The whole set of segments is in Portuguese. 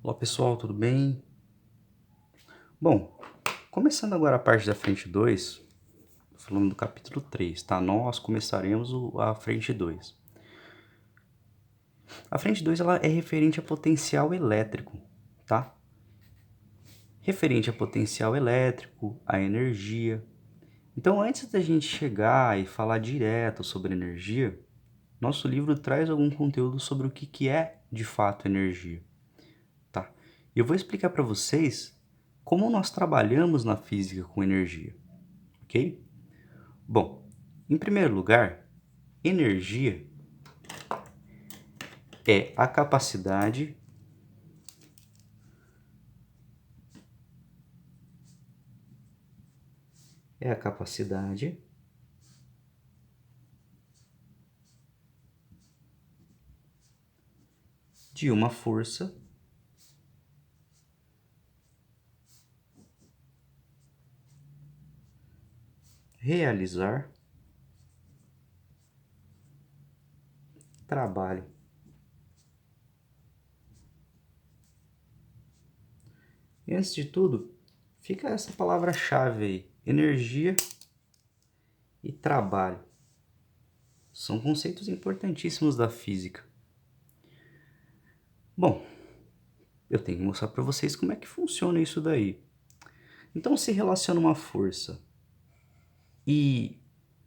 Olá pessoal, tudo bem? Bom, começando agora a parte da frente 2, falando do capítulo 3, tá? Nós começaremos a frente 2. A frente 2 ela é referente a potencial elétrico, tá? Referente a potencial elétrico, a energia. Então, antes da gente chegar e falar direto sobre energia, nosso livro traz algum conteúdo sobre o que é de fato energia, tá? E eu vou explicar para vocês como nós trabalhamos na física com energia, ok? Bom, em primeiro lugar, energia é a capacidade de uma força realizar trabalho. E antes de tudo, fica essa palavra-chave aí, energia e trabalho. São conceitos importantíssimos da física. Bom, eu tenho que mostrar para vocês como é que funciona isso daí. Então, se relaciona uma força e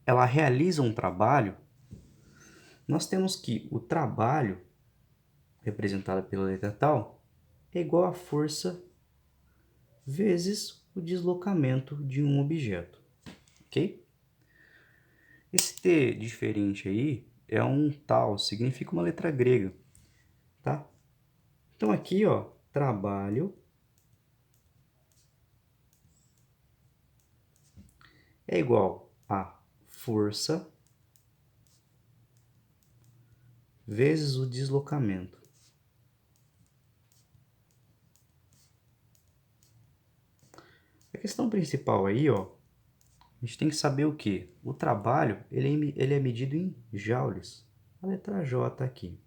ela realiza um trabalho, nós temos que o trabalho, representado pela letra tal, é igual a força vezes o deslocamento de um objeto, ok? Esse T diferente aí é um tal, significa uma letra grega, tá? Então aqui, ó, trabalho é igual a força vezes o deslocamento. A questão principal aí, ó, a gente tem que saber o que? O trabalho, ele é medido em joules. A letra J aqui.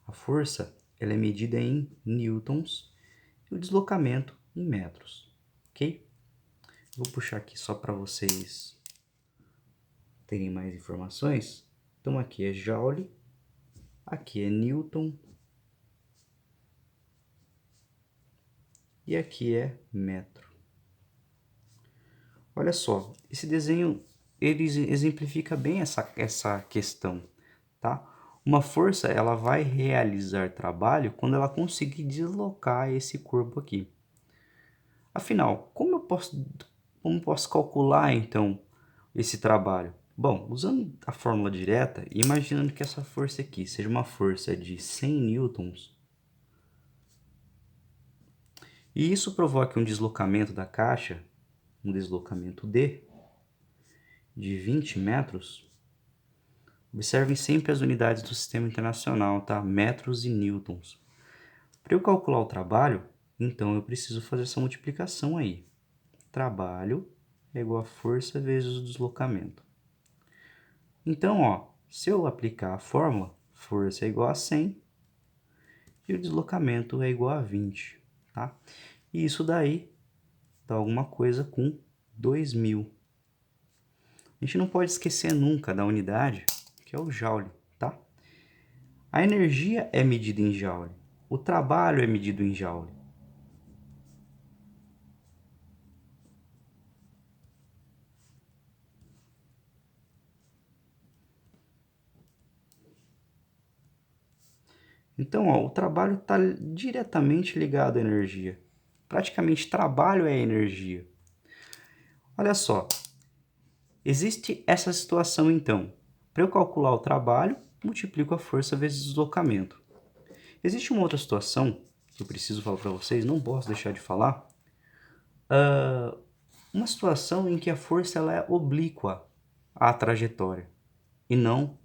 A força, ela é medida em newtons e o deslocamento em metros, ok? Vou puxar aqui só para vocês terem mais informações. Então aqui é joule, aqui é newton e aqui é metro. Olha só, esse desenho ele exemplifica bem essa questão, tá? Uma força ela vai realizar trabalho quando ela conseguir deslocar esse corpo aqui. Afinal, como posso calcular então esse trabalho? Bom, usando a fórmula direta, imaginando que essa força aqui seja uma força de 100 newtons, e isso provoque um deslocamento da caixa, um deslocamento D, de 20 metros, observem sempre as unidades do sistema internacional, tá? Metros e newtons. Para eu calcular o trabalho, então eu preciso fazer essa multiplicação aí. Trabalho é igual a força vezes o deslocamento. Então, ó, se eu aplicar a fórmula, força é igual a 100 e o deslocamento é igual a 20, tá? E isso daí dá alguma coisa com 2000. A gente não pode esquecer nunca da unidade, que é o joule, tá? A energia é medida em joule, o trabalho é medido em joule. Então, ó, o trabalho está diretamente ligado à energia. Praticamente, trabalho é energia. Olha só, existe essa situação então. Para eu calcular o trabalho, multiplico a força vezes o deslocamento. Existe uma outra situação que eu preciso falar para vocês, não posso deixar de falar. Uma situação em que a força ela é oblíqua à trajetória e não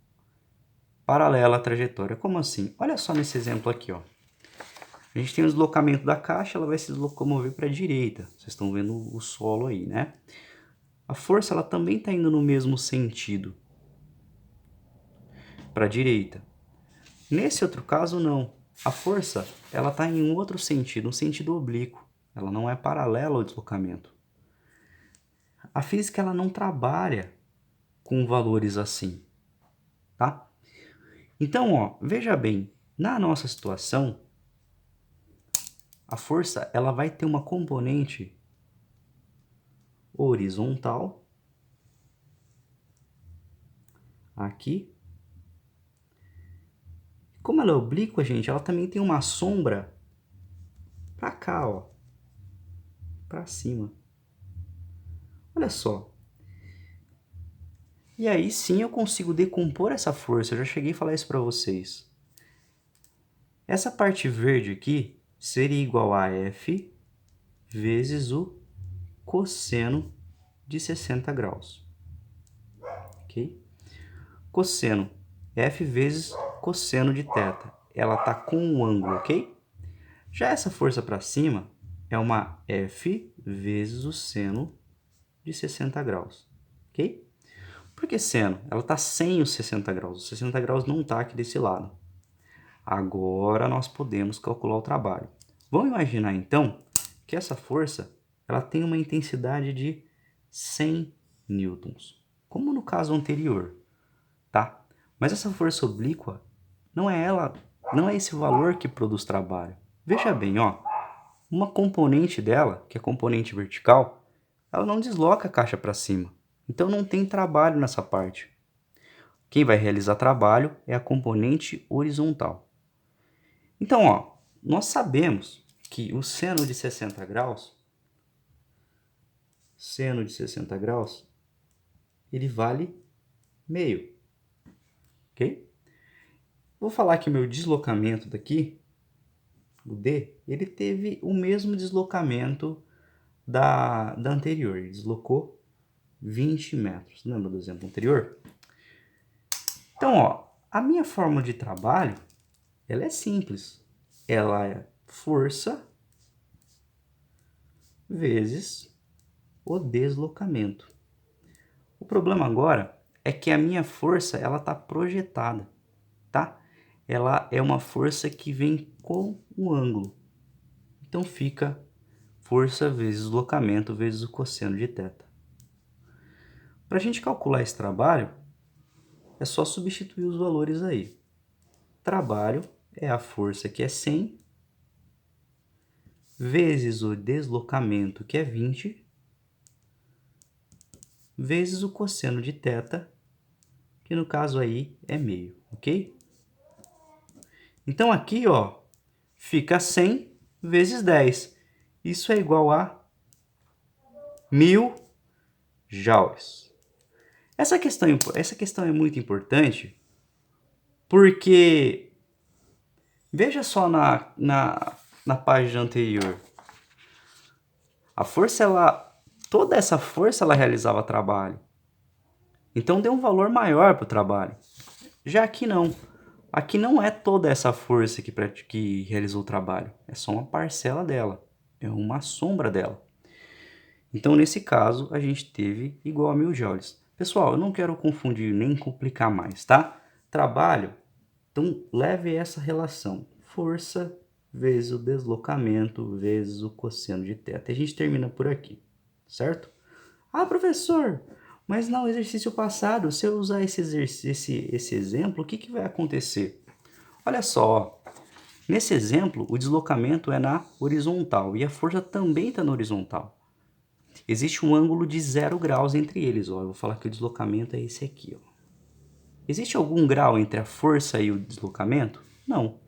paralela à trajetória. Como assim? Olha só nesse exemplo aqui, ó. A gente tem o deslocamento da caixa, ela vai se locomover para a direita. Vocês estão vendo o solo aí, né? A força ela também está indo no mesmo sentido, para a direita. Nesse outro caso, não. a força ela está em um outro sentido, um sentido oblíquo. Ela não é paralela ao deslocamento. A física ela não trabalha com valores assim, tá? Então, ó, veja bem, na nossa situação, a força ela vai ter uma componente horizontal aqui. Como ela é oblíqua, gente, ela também tem uma sombra para cá, ó, para cima. Olha só. E aí sim eu consigo decompor essa força. Eu já cheguei a falar isso para vocês. Essa parte verde aqui seria igual a F vezes o cosseno de 60 graus. Ok? Cosseno. F vezes cosseno de θ. Ela está com um ângulo, ok? Já essa força para cima é uma F vezes o seno de 60 graus. Ok? Por que seno? Ela está sem os 60 graus. Os 60 graus não está aqui desse lado. Agora nós podemos calcular o trabalho. Vamos imaginar então que essa força ela tem uma intensidade de 100 newtons, como no caso anterior, tá? Mas essa força oblíqua não é esse valor que produz trabalho. Veja bem, ó, uma componente dela, que é a componente vertical, ela não desloca a caixa para cima. Então não tem trabalho nessa parte. Quem vai realizar trabalho é a componente horizontal. Então, ó, nós sabemos que o seno de 60 graus, ele vale meio, ok? Vou falar que o meu deslocamento daqui, o D, ele teve o mesmo deslocamento da anterior. Ele deslocou 20 metros. Lembra do exemplo anterior? Então, ó, a minha fórmula de trabalho, ela é simples. Ela é força vezes o deslocamento. O problema agora é que a minha força ela está projetada, tá? Ela é uma força que vem com o ângulo. Então fica força vezes deslocamento vezes o cosseno de θ. Para a gente calcular esse trabalho, é só substituir os valores aí. Trabalho é a força que é 100 vezes o deslocamento que é 20 vezes o cosseno de θ, que no caso aí é meio, ok? Então aqui, ó, fica 100 vezes 10. Isso é igual a 1000 joules. Essa questão é muito importante porque veja só na página anterior. Toda essa força ela realizava trabalho. Então deu um valor maior para o trabalho. Já aqui não. Aqui não é toda essa força que realizou o trabalho. É só uma parcela dela. É uma sombra dela. Então, nesse caso, a gente teve igual a 1000 joules. Pessoal, eu não quero confundir nem complicar mais, tá? Trabalho, então leve essa relação. Força vezes o deslocamento vezes o cosseno de θ. A gente termina por aqui, certo? Ah, professor, mas no exercício passado, se eu usar esse exemplo, o que vai acontecer? Olha só, nesse exemplo, o deslocamento é na horizontal e a força também está na horizontal. Existe um ângulo de 0 graus entre eles. Ó. Eu vou falar que o deslocamento é esse aqui. Ó. Existe algum grau entre a força e o deslocamento? Não.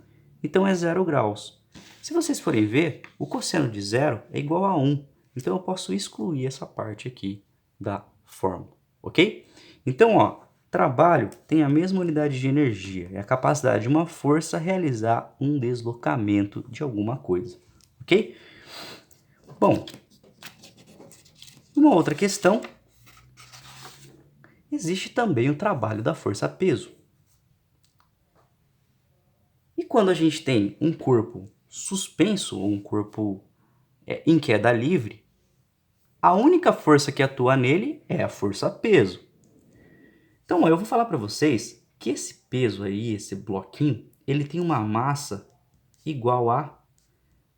Então é 0 graus. Se vocês forem ver, o cosseno de 0 é igual a 1. Então eu posso excluir essa parte aqui da fórmula. Ok? Então, ó, trabalho tem a mesma unidade de energia. É a capacidade de uma força realizar um deslocamento de alguma coisa. Ok? Bom, uma outra questão, existe também o trabalho da força-peso. E quando a gente tem um corpo suspenso, ou um corpo em queda livre, a única força que atua nele é a força-peso. Então, eu vou falar para vocês que esse peso aí, esse bloquinho, ele tem uma massa igual a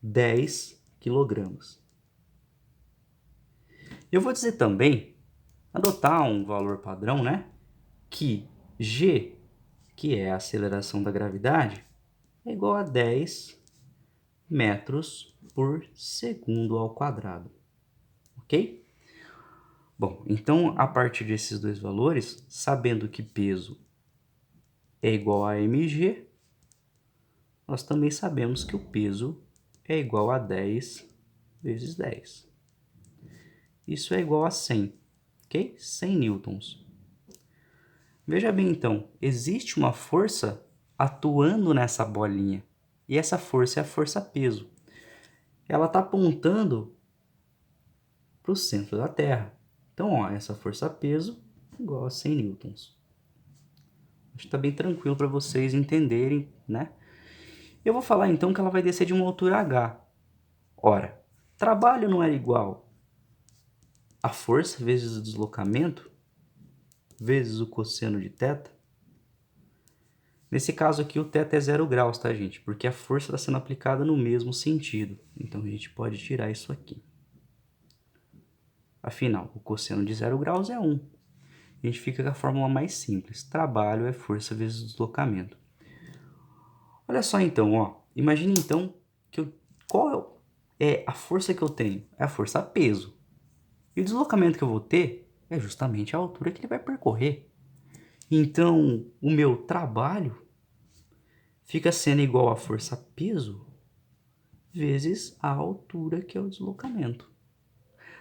10 quilogramas. Eu vou dizer também, adotar um valor padrão, né? Que G, que é a aceleração da gravidade, é igual a 10 metros por segundo ao quadrado. Ok? Bom, então a partir desses dois valores, sabendo que peso é igual a mg, nós também sabemos que o peso é igual a 10 vezes 10. Isso é igual a 100, ok? 100 newtons. Veja bem então, existe uma força atuando nessa bolinha. E essa força é a força-peso. Ela está apontando para o centro da Terra. Então, ó, essa força-peso é igual a 100 newtons. Acho que está bem tranquilo para vocês entenderem, né? Eu vou falar então que ela vai descer de uma altura h. Ora, trabalho não é igual a força vezes o deslocamento vezes o cosseno de θ? Nesse caso aqui, o θ é 0 graus, tá, gente? Porque a força está sendo aplicada no mesmo sentido. Então, a gente pode tirar isso aqui. Afinal, o cosseno de 0 graus é 1. A gente fica com a fórmula mais simples. Trabalho é força vezes deslocamento. Olha só então, ó. Imagine então que qual é a força que eu tenho? É a força peso. E o deslocamento que eu vou ter é justamente a altura que ele vai percorrer. Então, o meu trabalho fica sendo igual a força peso vezes a altura, que é o deslocamento.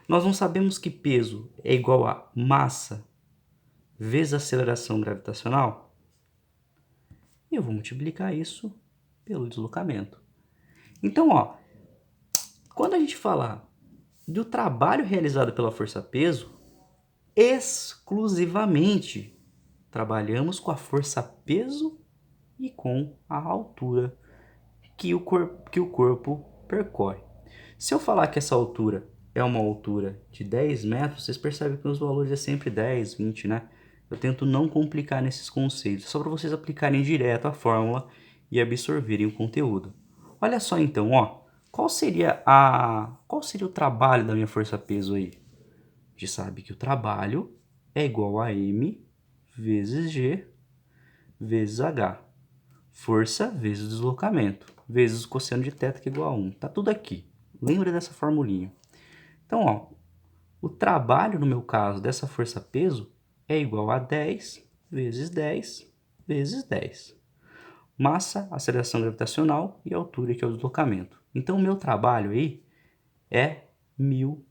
Nós não sabemos que peso é igual a massa vezes aceleração gravitacional? E eu vou multiplicar isso pelo deslocamento. Então, ó, quando a gente falar do trabalho realizado pela força-peso, exclusivamente trabalhamos com a força-peso e com a altura que o corpo percorre. Se eu falar que essa altura é uma altura de 10 metros, vocês percebem que os valores é sempre 10, 20, né? Eu tento não complicar nesses conceitos, só para vocês aplicarem direto a fórmula e absorverem o conteúdo. Olha só então, ó, qual seria o trabalho da minha força-peso aí? A gente sabe que o trabalho é igual a m vezes g vezes h. Força vezes deslocamento, vezes o cosseno de θ, que é igual a 1. Tá tudo aqui. Lembra dessa formulinha. Então, ó, o trabalho, no meu caso, dessa força-peso é igual a 10 vezes 10 vezes 10. Massa, aceleração gravitacional e altura, que é o deslocamento. Então, o meu trabalho aí é 1000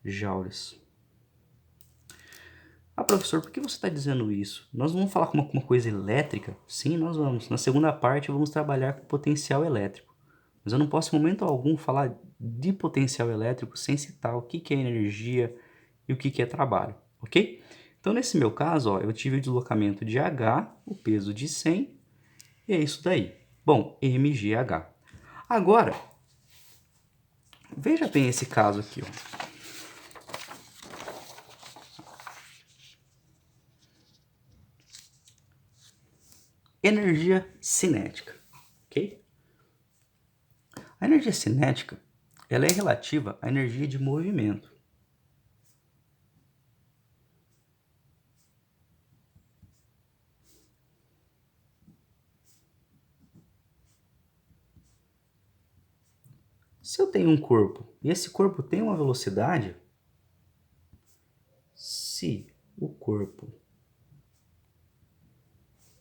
joules. Ah, professor, por que você está dizendo isso? Nós vamos falar com uma coisa elétrica? Sim, nós vamos. Na segunda parte, vamos trabalhar com potencial elétrico. Mas eu não posso, em momento algum, falar de potencial elétrico sem citar o que é energia e o que é trabalho, ok? Então, nesse meu caso, ó, eu tive o deslocamento de H, o peso de 100, e é isso daí. Bom, mgh. Agora, veja bem esse caso aqui, ó. Energia cinética, ok? A energia cinética, ela é relativa à energia de movimento. Se eu tenho um corpo e esse corpo tem uma velocidade, se o corpo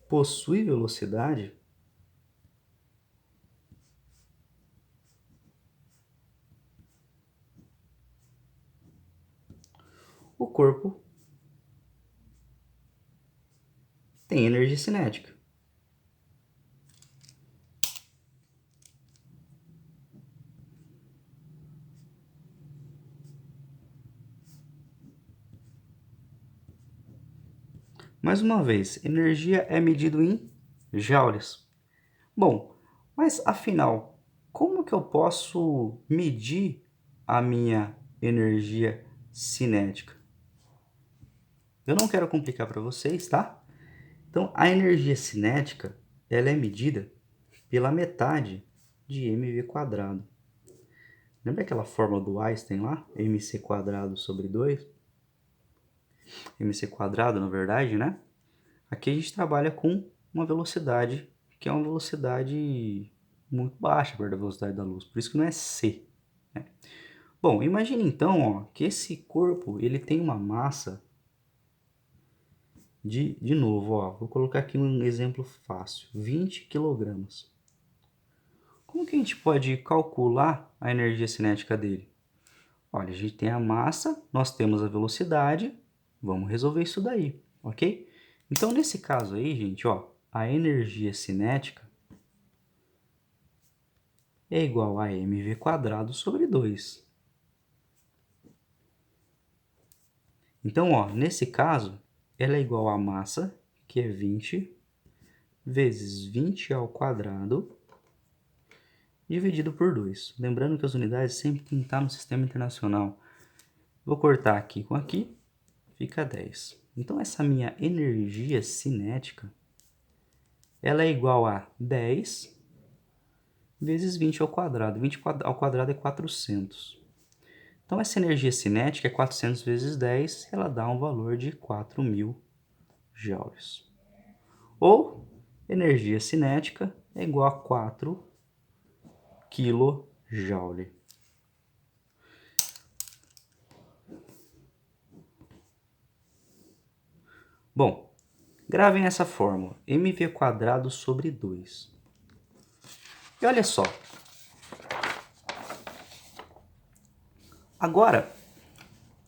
possui velocidade, o corpo tem energia cinética. Mais uma vez, energia é medido em joules. Bom, mas afinal, como que eu posso medir a minha energia cinética? Eu não quero complicar para vocês, tá? Então, a energia cinética, ela é medida pela metade de mv². Lembra aquela fórmula do Einstein lá? mc² sobre 2? mc², na verdade, né? Aqui a gente trabalha com uma velocidade que é uma velocidade muito baixa perto da velocidade da luz, por isso que não é c, né? Bom, imagine então, ó, que esse corpo ele tem uma massa de novo, ó, vou colocar aqui um exemplo fácil, 20 quilogramas. Como que a gente pode calcular a energia cinética dele? Olha, a gente tem a massa, nós temos a velocidade, vamos resolver isso daí, ok? Então, nesse caso aí, gente, ó, a energia cinética é igual a mv² sobre 2. Então, ó, nesse caso, ela é igual a massa, que é 20, vezes 20 ao quadrado, dividido por 2. Lembrando que as unidades sempre têm que estar no sistema internacional. Vou cortar aqui com aqui, fica 10. Então, essa minha energia cinética, ela é igual a 10 vezes 20 ao quadrado. 20 ao quadrado é 400. Então, essa energia cinética é 400 vezes 10, ela dá um valor de 4.000 joules. Ou, energia cinética é igual a 4 kJ. Bom, gravem essa fórmula, mv² sobre 2. E olha só. Agora,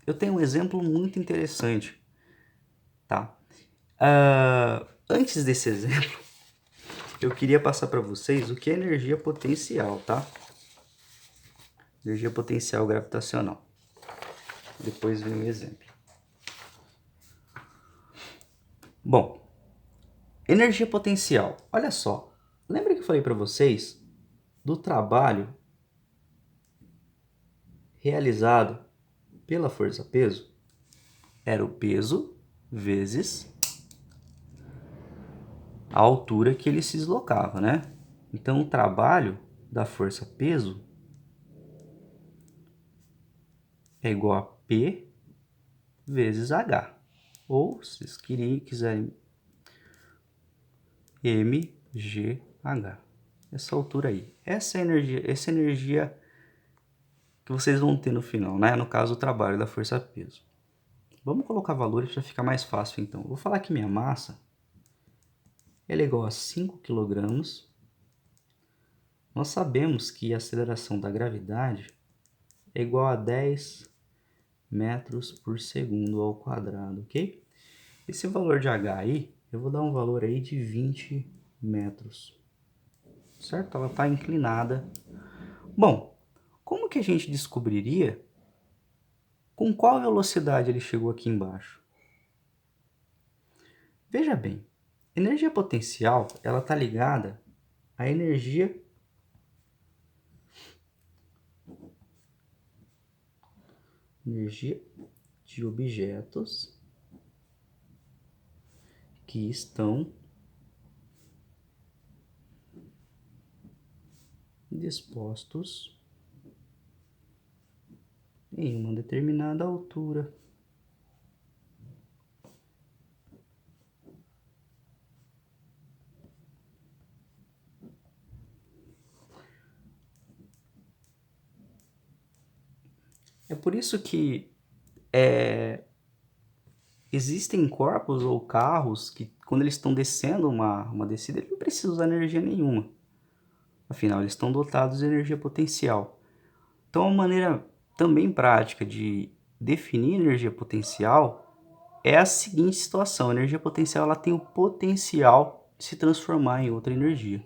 eu tenho um exemplo muito interessante, tá? Antes desse exemplo, eu queria passar para vocês o que é energia potencial, tá? Energia potencial gravitacional. Depois vem o exemplo. Bom, energia potencial. Olha só, lembra que eu falei para vocês do trabalho realizado pela força-peso? Era o peso vezes a altura que ele se deslocava, né? Então, o trabalho da força-peso é igual a P vezes H. Ou, se vocês quiserem, mgh. Essa altura aí. Essa energia que vocês vão ter no final, né? No caso, o trabalho da força-peso. Vamos colocar valores para ficar mais fácil, então. Vou falar que minha massa ela é igual a 5 kg. Nós sabemos que a aceleração da gravidade é igual a 10 metros por segundo ao quadrado, ok? Esse valor de H aí, eu vou dar um valor aí de 20 metros, certo? Ela está inclinada. Bom, como que a gente descobriria com qual velocidade ele chegou aqui embaixo? Veja bem, energia potencial, ela está ligada à energia de objetos que estão dispostos em uma determinada altura. É por isso que existem corpos ou carros que, quando eles estão descendo uma descida, ele não precisa usar energia nenhuma. Afinal, eles estão dotados de energia potencial. Então, uma maneira também prática de definir energia potencial é a seguinte situação. A energia potencial ela tem o potencial de se transformar em outra energia.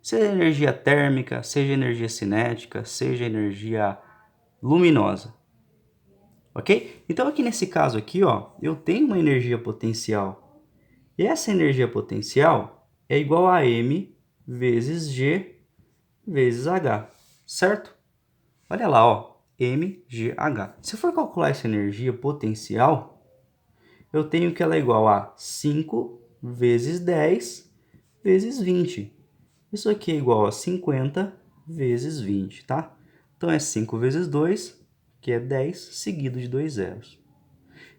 Seja energia térmica, seja energia cinética, seja energia luminosa. Ok? Então, aqui nesse caso aqui, ó, eu tenho uma energia potencial. E essa energia potencial é igual a M vezes G vezes H, certo? Olha lá, ó, mgh. Se eu for calcular essa energia potencial, eu tenho que ela é igual a 5 vezes 10 vezes 20. Isso aqui é igual a 50 vezes 20, tá? Então é 5 vezes 2, que é 10, seguido de 2 zeros.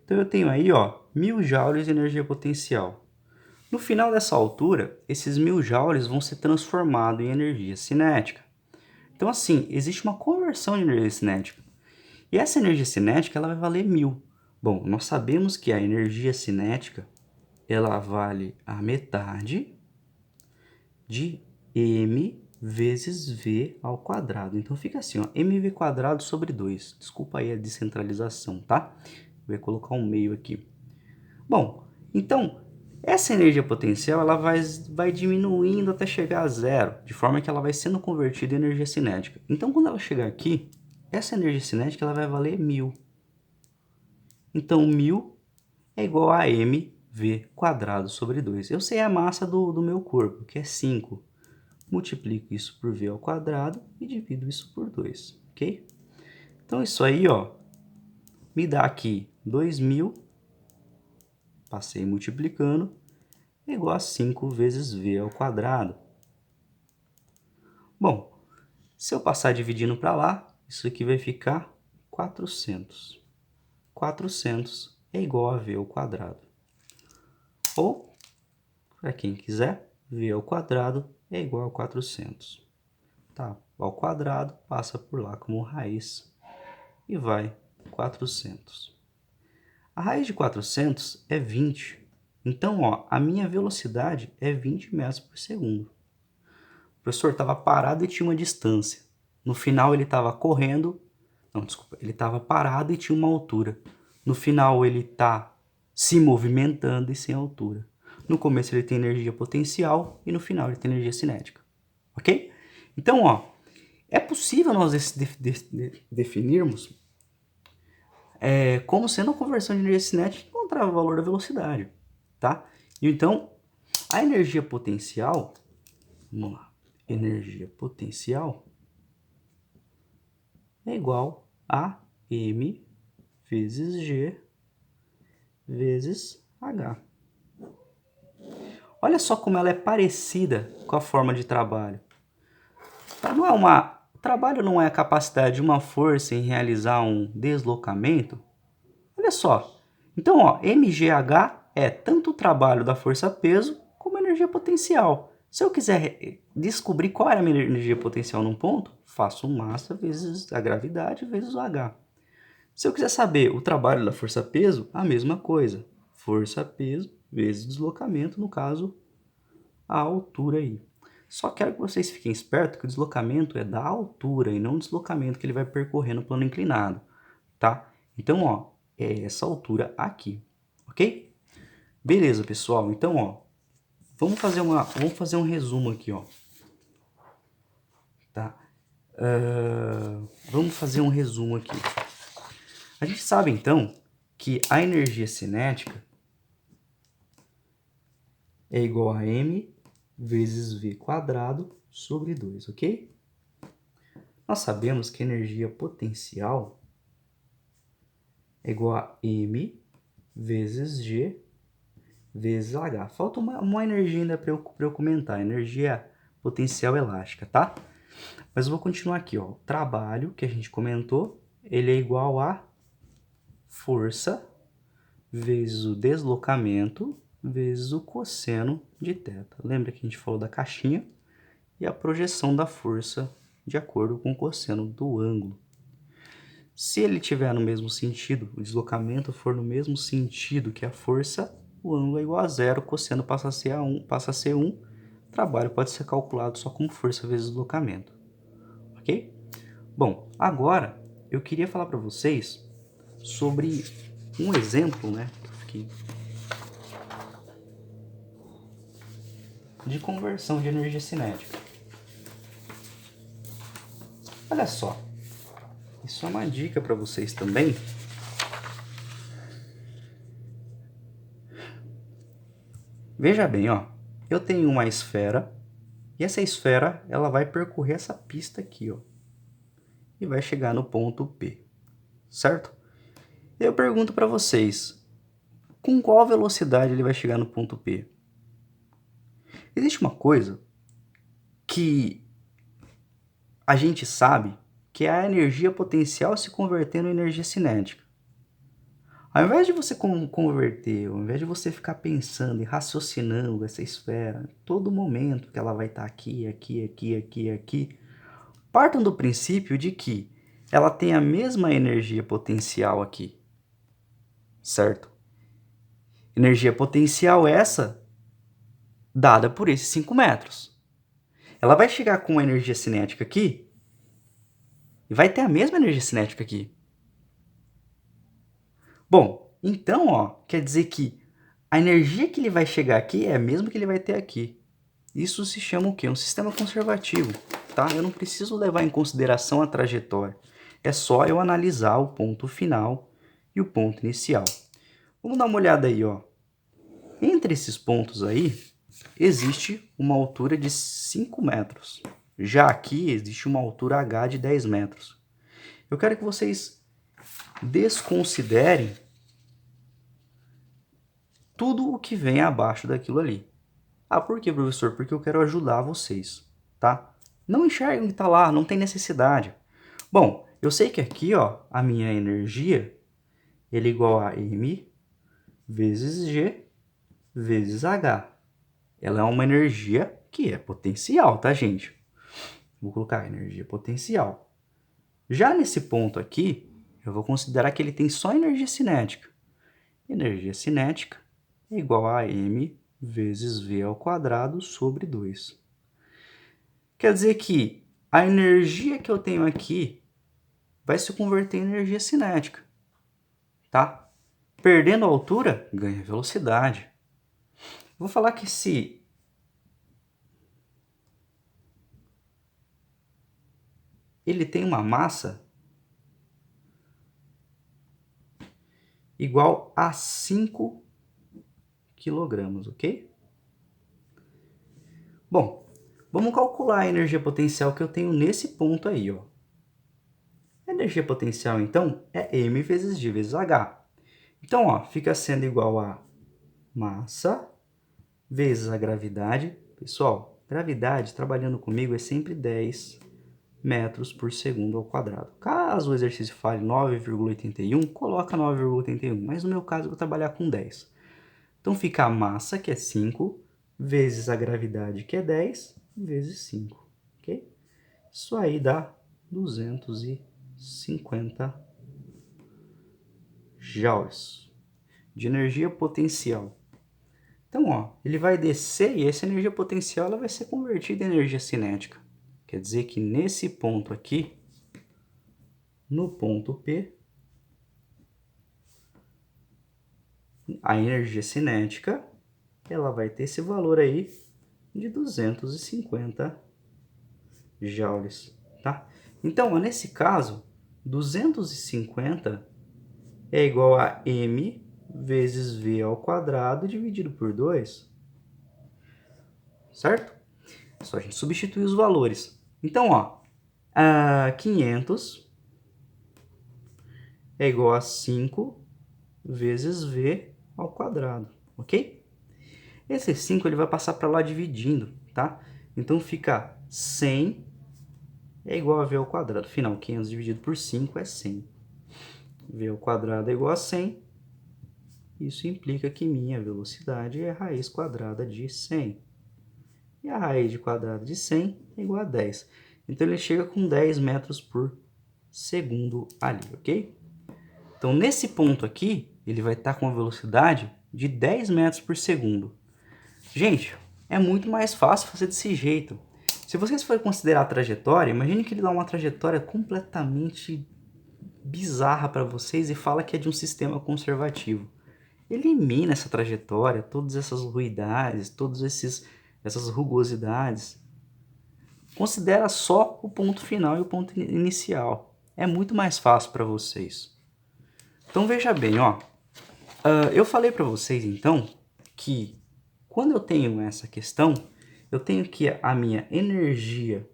Então eu tenho aí, ó, 1000 joules de energia potencial. No final dessa altura, esses 1000 joules vão ser transformados em energia cinética. Então assim, existe uma conversão de energia cinética. E essa energia cinética ela vai valer 1000. Bom, nós sabemos que a energia cinética ela vale a metade de m vezes v ao quadrado. Então fica assim, ó, mv quadrado sobre 2. Desculpa aí a descentralização, tá? Vou colocar um meio aqui. Bom, então essa energia potencial ela vai diminuindo até chegar a zero, de forma que ela vai sendo convertida em energia cinética. Então quando ela chegar aqui, essa energia cinética ela vai valer 1000. Então 1000 é igual a mv quadrado sobre 2. Eu sei a massa do meu corpo, que é 5. Multiplico isso por v ao quadrado e divido isso por 2, ok? Então isso aí, ó, me dá aqui 2000, passei multiplicando, é igual a 5 vezes v ao quadrado. Bom, se eu passar dividindo para lá, isso aqui vai ficar 400. 400 é igual a v ao quadrado. Ou, para quem quiser, v ao quadrado é igual a 400. Tá, ao quadrado passa por lá como raiz e vai 400. A raiz de 400 é 20. Então, ó, a minha velocidade é 20 metros por segundo. O professor estava parado e tinha uma distância. No final ele estava correndo, não, desculpa, ele estava parado e tinha uma altura. No final ele está se movimentando e sem altura. No começo ele tem energia potencial e no final ele tem energia cinética. Ok? Então, ó, é possível nós definirmos como sendo a conversão de energia cinética encontrar o valor da velocidade, tá? E então, a energia potencial, vamos lá, energia potencial é igual a m vezes g vezes h. Olha só como ela é parecida com a forma de trabalho. Trabalho não é a capacidade de uma força em realizar um deslocamento? Olha só. Então, ó, mgh é tanto o trabalho da força-peso como a energia potencial. Se eu quiser descobrir qual era a minha energia potencial num ponto, faço massa vezes a gravidade vezes o h. Se eu quiser saber o trabalho da força-peso, a mesma coisa. Força-peso vezes deslocamento, no caso, a altura aí. Só quero que vocês fiquem espertos que o deslocamento é da altura e não o deslocamento que ele vai percorrer no plano inclinado, tá? Então, ó, é essa altura aqui, ok? Beleza, pessoal. Então, ó, vamos fazer um resumo aqui, ó. Tá? Vamos fazer um resumo aqui. A gente sabe, então, que a energia cinética é igual a m vezes v quadrado sobre 2, ok? Nós sabemos que a energia potencial é igual a m vezes g vezes h. Falta uma energia ainda para eu comentar, energia potencial elástica, tá? Mas eu vou continuar aqui, ó. O trabalho que a gente comentou, ele é igual a força vezes o deslocamento vezes o cosseno de θ. Lembra que a gente falou da caixinha e a projeção da força de acordo com o cosseno do ângulo. Se ele estiver no mesmo sentido, o deslocamento for no mesmo sentido que a força, o ângulo é igual a zero, o cosseno passa a ser 1, o trabalho pode ser calculado só como força vezes deslocamento. Ok? Bom, agora eu queria falar para vocês sobre um exemplo, né, de conversão de energia cinética. Olha só, isso é uma dica para vocês também. Veja bem, ó, eu tenho uma esfera e essa esfera ela vai percorrer essa pista aqui, ó, e vai chegar no ponto P, certo? Eu pergunto para vocês, com qual velocidade ele vai chegar no ponto P? Existe uma coisa que a gente sabe que é a energia potencial se convertendo em energia cinética. Ao invés de você converter, ao invés de você ficar pensando e raciocinando essa esfera, todo momento que ela vai estar aqui, aqui, aqui, aqui, aqui, partam do princípio de que ela tem a mesma energia potencial aqui, certo? Energia potencial essa dada por esses 5 metros. Ela vai chegar com a energia cinética aqui e vai ter a mesma energia cinética aqui. Bom, então, ó, quer dizer que a energia que ele vai chegar aqui é a mesma que ele vai ter aqui. Isso se chama o quê? Um sistema conservativo, tá? Eu não preciso levar em consideração a trajetória. É só eu analisar o ponto final e o ponto inicial. Vamos dar uma olhada aí, ó. Entre esses pontos aí, existe uma altura de 5 metros. Já aqui existe uma altura H de 10 metros. Eu quero que vocês desconsiderem tudo o que vem abaixo daquilo ali. Ah, por que, professor? Porque eu quero ajudar vocês, tá? Não enxerguem o que está lá, não tem necessidade. Bom, eu sei que aqui, ó, a minha energia ele é igual a M vezes G vezes H. Ela é uma energia que é potencial, tá, gente? Vou colocar energia potencial. Já nesse ponto aqui, eu vou considerar que ele tem só energia cinética. Energia cinética é igual a M vezes V ao quadrado sobre 2. Quer dizer que a energia que eu tenho aqui vai se converter em energia cinética, tá? Perdendo a altura, ganha velocidade. Vou falar que se ele tem uma massa igual a 5 kg, ok? Bom, vamos calcular a energia potencial que eu tenho nesse ponto aí, ó. A energia potencial, então, é M vezes G vezes H. Então, ó, fica sendo igual a massa vezes a gravidade. Pessoal, gravidade, trabalhando comigo, é sempre 10 metros por segundo ao quadrado. Caso o exercício fale 9,81, coloca 9,81. Mas no meu caso, eu vou trabalhar com 10. Então, fica a massa, que é 5, vezes a gravidade, que é 10, vezes 5. Ok? Isso aí dá 250 joules de energia potencial. Então, ó, ele vai descer e essa energia potencial ela vai ser convertida em energia cinética. Quer dizer que nesse ponto aqui, no ponto P, a energia cinética ela vai ter esse valor aí de 250 joules, tá? Então, ó, nesse caso, 250 é igual a M vezes V ao quadrado dividido por 2, certo? É só a gente substituir os valores. Então, ó, 500 é igual a 5 vezes V ao quadrado, ok? Esse 5 ele vai passar para lá dividindo, tá? Então fica 100 é igual a V ao quadrado. Afinal, 500 dividido por 5 é 100. V ao quadrado é igual a 100. Isso implica que minha velocidade é a raiz quadrada de 100. E a raiz de quadrado de 100 é igual a 10. Então ele chega com 10 metros por segundo ali, ok? Então nesse ponto aqui, ele vai estar com uma velocidade de 10 metros por segundo. Gente, é muito mais fácil fazer desse jeito. Se vocês forem considerar a trajetória, imagine que ele dá uma trajetória completamente bizarra para vocês e fala que é de um sistema conservativo. Elimina essa trajetória, todas essas ruidades, essas rugosidades. Considera só o ponto final e o ponto inicial. É muito mais fácil para vocês. Então veja bem, ó. Eu falei para vocês então que quando eu tenho essa questão, eu tenho que a minha energia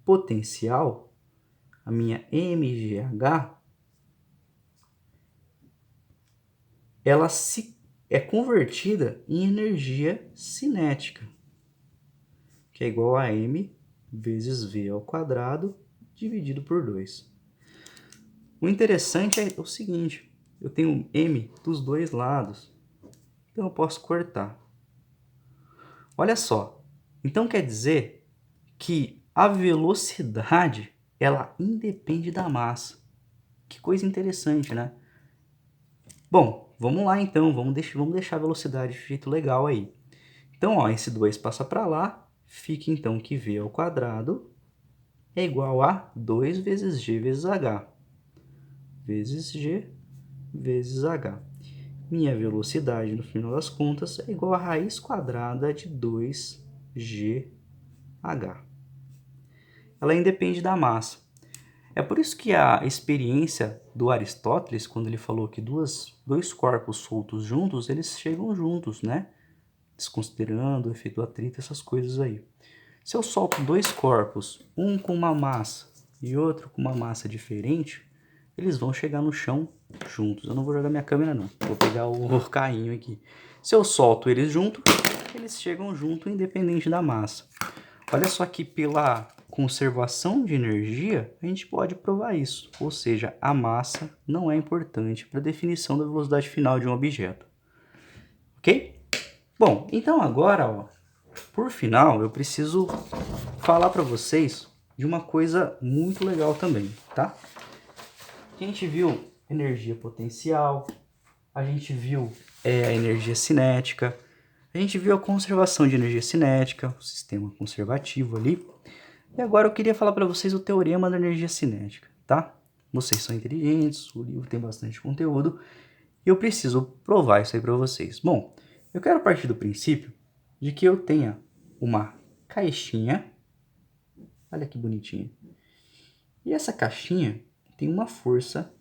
potencial, a minha MGH, ela é convertida em energia cinética, que é igual a M vezes v ao quadrado dividido por 2. O interessante é o seguinte, eu tenho m dos dois lados, então eu posso cortar. Olha só, então quer dizer que a velocidade, ela independe da massa. Que coisa interessante, né? Bom, vamos lá então, vamos deixar a velocidade de jeito legal aí. Então, ó, esse 2 passa para lá, fica então que v ao quadrado é igual a 2 vezes g vezes h. Vezes g vezes h. Minha velocidade, no final das contas, é igual a raiz quadrada de 2gh. Ela independe da massa. É por isso que a experiência do Aristóteles, quando ele falou que dois corpos soltos juntos, eles chegam juntos, né? Desconsiderando o efeito do atrito, essas coisas aí. Se eu solto dois corpos, um com uma massa e outro com uma massa diferente, eles vão chegar no chão juntos. Eu não vou jogar minha câmera não, vou pegar o carrinho aqui. Se eu solto eles juntos, eles chegam junto independente da massa. Olha só que pela conservação de energia, a gente pode provar isso. Ou seja, a massa não é importante para a definição da velocidade final de um objeto. Ok? Bom, então agora, ó, por final, eu preciso falar para vocês de uma coisa muito legal também, tá? A gente viu energia potencial, a gente viu a energia cinética, a gente viu a conservação de energia cinética, o sistema conservativo ali. E agora eu queria falar para vocês o teorema da energia cinética, tá? Vocês são inteligentes, o livro tem bastante conteúdo e eu preciso provar isso aí para vocês. Bom, eu quero partir do princípio de que eu tenha uma caixinha, olha que bonitinha, e essa caixinha tem uma força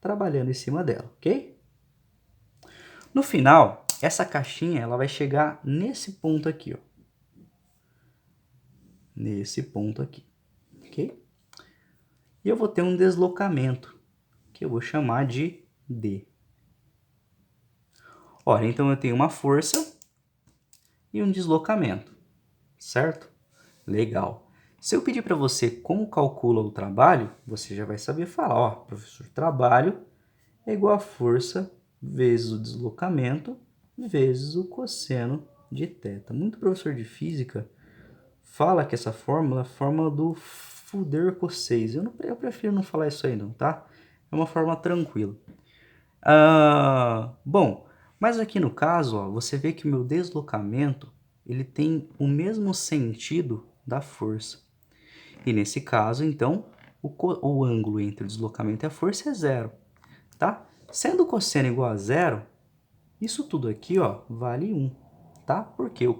trabalhando em cima dela, ok? No final, essa caixinha ela vai chegar nesse ponto aqui, ó. Nesse ponto aqui, ok? E eu vou ter um deslocamento, que eu vou chamar de D. Olha, então eu tenho uma força e um deslocamento, certo? Legal. Se eu pedir para você como calcula o trabalho, você já vai saber falar, ó, professor, trabalho é igual a força vezes o deslocamento vezes o cosseno de θ. Muito professor de física fala que essa fórmula é a fórmula do Fourier-Cosses. Eu prefiro não falar isso aí não, tá? É uma forma tranquila. Bom, mas aqui no caso, ó, você vê que o meu deslocamento ele tem o mesmo sentido da força. E nesse caso, então, o ângulo entre o deslocamento e a força é zero, tá? Sendo o cosseno igual a zero, isso tudo aqui, ó, vale 1, tá? Porque o